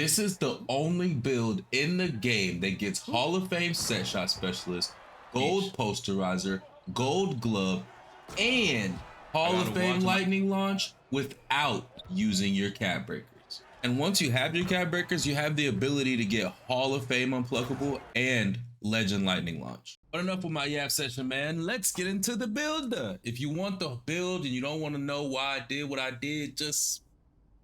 This is the only build in the game that gets Hall of Fame set shot specialist, gold Yeesh. posterizer, gold glove, and I Hall of gotta Fame watch my. lightning launch without using your cap breakers. And once you have your cap breakers, you have the ability to get Hall of Fame unpluckable and legend lightning launch. But enough with my yap session, man. Let's get into the builder. If you want the build and you don't want to know why I did what I did, just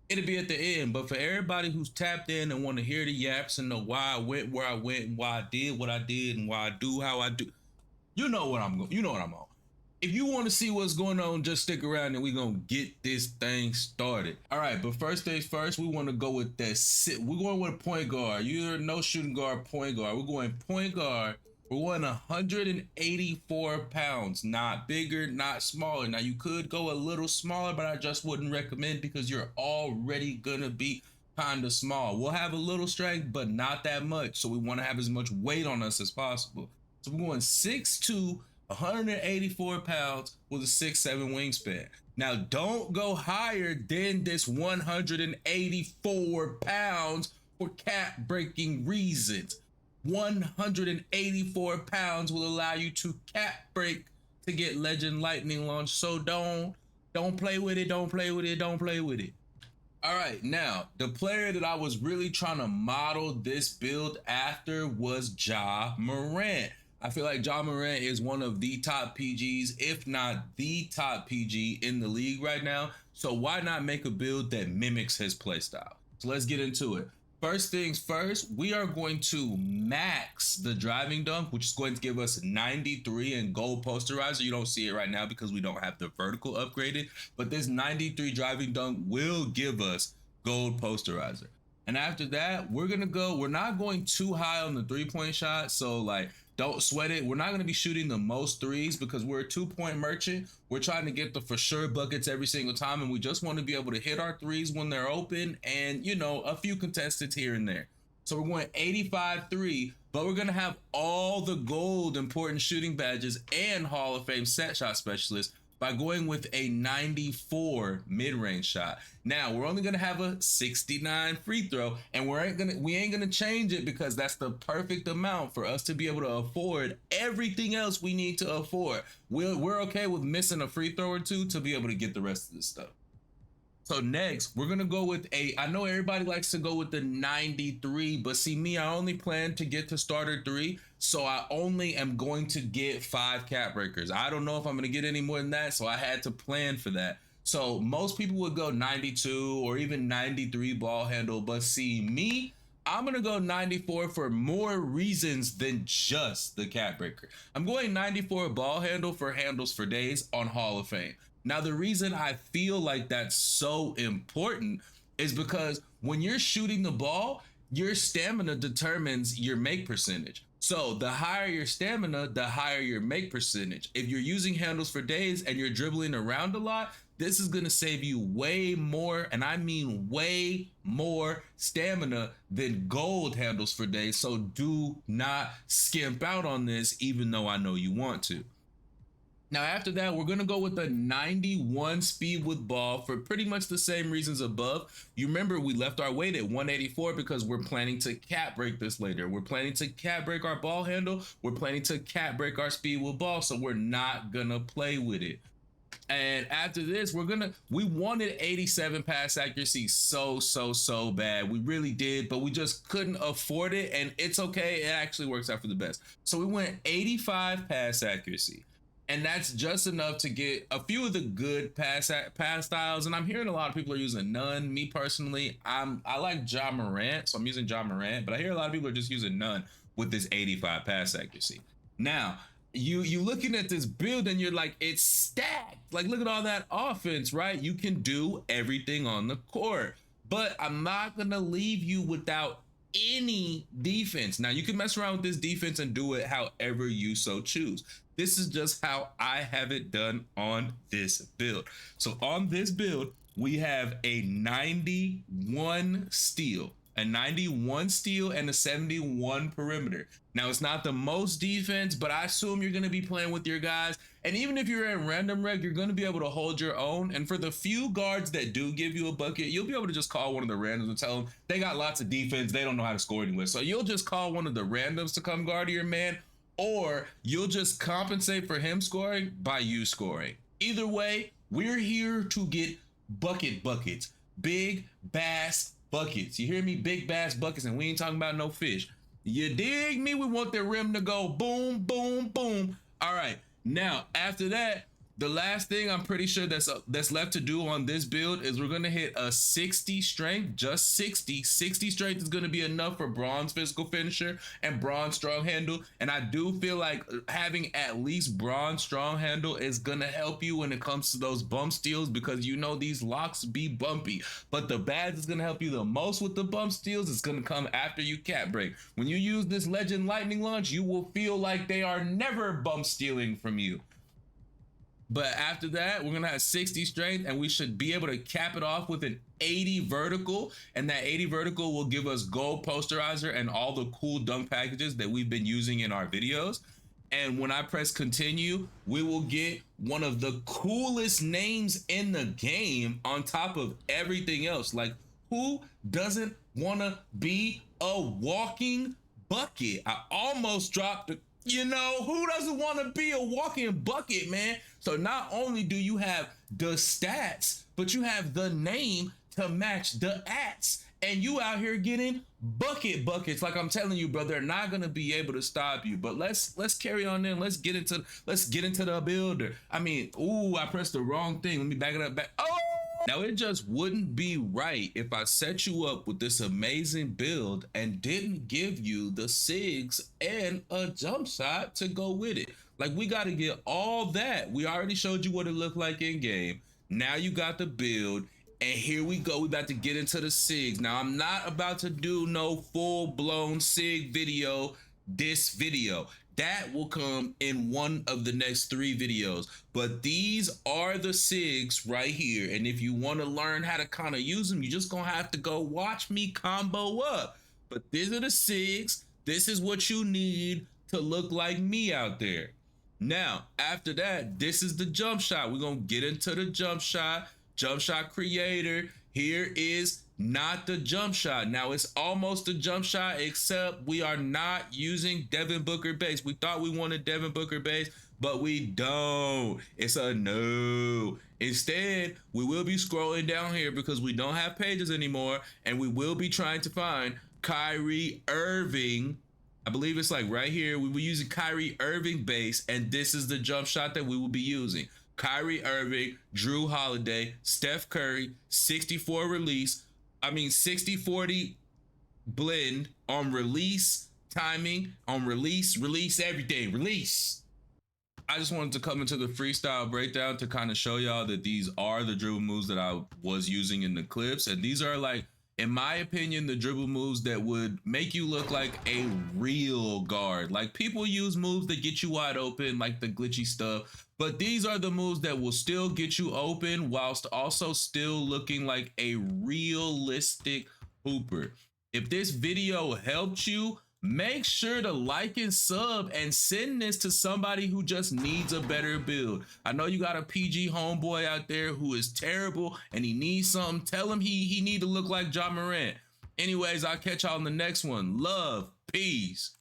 it'll be at the end. But for everybody who's tapped in and want to hear the yaps and know why I went where I went and why I did what I did and why I do how I do, you know what I'm on. If you want to see what's going on, just stick around and we're gonna get this thing started. All right, but first things first, we want to go with that. We're going with point guard. You're no shooting guard, point guard. We're going point guard. We're going 184 pounds, not bigger, not smaller. Now you could go a little smaller, but I just wouldn't recommend because you're already gonna be kind of small. We'll have a little strength, but not that much. So we want to have as much weight on us as possible. So we're going 6'2", 184 pounds with a 6'7" wingspan. Now don't go higher than this 184 pounds for cap breaking reasons. 184 pounds will allow you to cap break to get legend lightning launch. So don't play with it. Don't play with it. Don't play with it. All right, now the player that I was really trying to model this build after was Ja Morant. I feel like Ja Morant is one of the top PGs, if not the top PG in the league right now. So why not make a build that mimics his playstyle? So let's get into it. First things first, we are going to max the driving dunk, which is going to give us 93 in gold posterizer. You don't see it right now because we don't have the vertical upgraded, but this 93 driving dunk will give us gold posterizer. And after that, we're not going too high on the 3-point shot. So like, don't sweat it. We're not going to be shooting the most threes because we're a 2-point merchant. We're trying to get the for sure buckets every single time. And we just want to be able to hit our threes when they're open and, you know, a few contestants here and there. So we're going 85-3, but we're going to have all the gold important shooting badges and Hall of Fame set shot specialist by going with a 94 mid-range shot. Now we're only gonna have a 69 free throw, and we ain't gonna change it because that's the perfect amount for us to be able to afford everything else we need to afford. We're okay with missing a free throw or two to be able to get the rest of this stuff. So next, we're gonna go with I know everybody likes to go with the 93, but see me, I only plan to get to starter 3, so I only am going to get 5 cap breakers. I don't know if I'm gonna get any more than that, so I had to plan for that. So most people would go 92 or even 93 ball handle, but see me, I'm gonna go 94 for more reasons than just the cap breaker. I'm going 94 ball handle for handles for days on Hall of Fame. Now, the reason I feel like that's so important is because when you're shooting the ball, your stamina determines your make percentage. So the higher your stamina, the higher your make percentage. If you're using handles for days and you're dribbling around a lot, this is going to save you way more, and I mean way more stamina than gold handles for days. So do not skimp out on this, even though I know you want to. Now after that, we're gonna go with a 91 speed with ball for pretty much the same reasons above. You remember we left our weight at 184 because we're planning to cap break this later. We're planning to cap break our ball handle. We're planning to cap break our speed with ball, so we're not gonna play with it. And after this, we wanted 87 pass accuracy so bad. We really did, but we just couldn't afford it, and it's okay. It actually works out for the best. So we went 85 pass accuracy. And that's just enough to get a few of the good pass styles. And I'm hearing a lot of people are using none. Me personally, I like Ja Morant, so I'm using Ja Morant. But I hear a lot of people are just using none with this 85 pass accuracy. Now, you looking at this build and you're like, it's stacked. Like, look at all that offense, right? You can do everything on the court. But I'm not gonna leave you without any defense. Now, you can mess around with this defense and do it however you so choose. This is just how I have it done on this build. So on this build, we have a 91 steal, a 91 steal, and a 71 perimeter. Now, it's not the most defense, but I assume you're going to be playing with your guys. And even if you're in random reg, you're going to be able to hold your own. And for the few guards that do give you a bucket, you'll be able to just call one of the randoms and tell them they got lots of defense. They don't know how to score anyway. So you'll just call one of the randoms to come guard your man, or you'll just compensate for him scoring by you scoring. Either way, we're here to get buckets, big bass buckets. You hear me? Big bass buckets, and we ain't talking about no fish. You dig me? We want the rim to go boom, boom, boom. All right. Now, after that, the last thing I'm pretty sure that's left to do on this build is we're gonna hit a 60 strength, just 60. 60 strength is gonna be enough for bronze physical finisher and bronze strong handle. And I do feel like having at least bronze strong handle is gonna help you when it comes to those bump steals, because you know these locks be bumpy. But the badge is gonna help you the most with the bump steals. It's gonna come after you cap break. When you use this legend lightning launch, you will feel like they are never bump stealing from you. But after that, we're gonna have 60 strength, and we should be able to cap it off with an 80 vertical. And that 80 vertical will give us gold posterizer and all the cool dunk packages that we've been using in our videos. And when I press continue, we will get one of the coolest names in the game on top of everything else. Like, who doesn't wanna be a walking bucket? I almost dropped the, you know, who doesn't want to be a walking bucket, man? So not only do you have the stats, but you have the name to match the ats, and you out here getting buckets. Like I'm telling you, bro, they're not gonna be able to stop you. But let's carry on then. Let's get into the builder. I mean, ooh, I pressed the wrong thing. Let me back it up. Oh! Now, it just wouldn't be right if I set you up with this amazing build and didn't give you the SIGs and a jump shot to go with it. Like, we got to get all that. We already showed you what it looked like in game. Now you got the build, and here we go. We about to get into the SIGs. Now, I'm not about to do no full-blown SIG video this video. That will come in one of the next 3 videos. But these are the SIGs right here. And if you want to learn how to kind of use them, you're just going to have to go watch me combo up. But these are the SIGs. This is what you need to look like me out there. Now, after that, this is the jump shot. We're going to get into the jump shot. Jump shot creator. Here is not the jump shot. Now, it's almost a jump shot, except we are not using Devin Booker base. We thought we wanted Devin Booker base, but we don't. It's a no. Instead, we will be scrolling down here because we don't have pages anymore, and we will be trying to find Kyrie Irving. I believe it's like right here. We were using Kyrie Irving base, and this is the jump shot that we will be using. Kyrie Irving, Drew Holiday, Steph Curry, 64 release. 60-40 blend on release, timing, on release everything, release. I just wanted to come into the freestyle breakdown to kind of show y'all that these are the dribble moves that I was using in the clips. And these are, like, in my opinion, the dribble moves that would make you look like a real guard. Like, people use moves that get you wide open, like the glitchy stuff. But these are the moves that will still get you open whilst also still looking like a realistic hooper. If this video helped you, make sure to like and sub and send this to somebody who just needs a better build. I know you got a PG homeboy out there who is terrible and he needs something. Tell him he need to look like Ja Morant. Anyways, I'll catch y'all in the next one. Love, peace,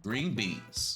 green beans.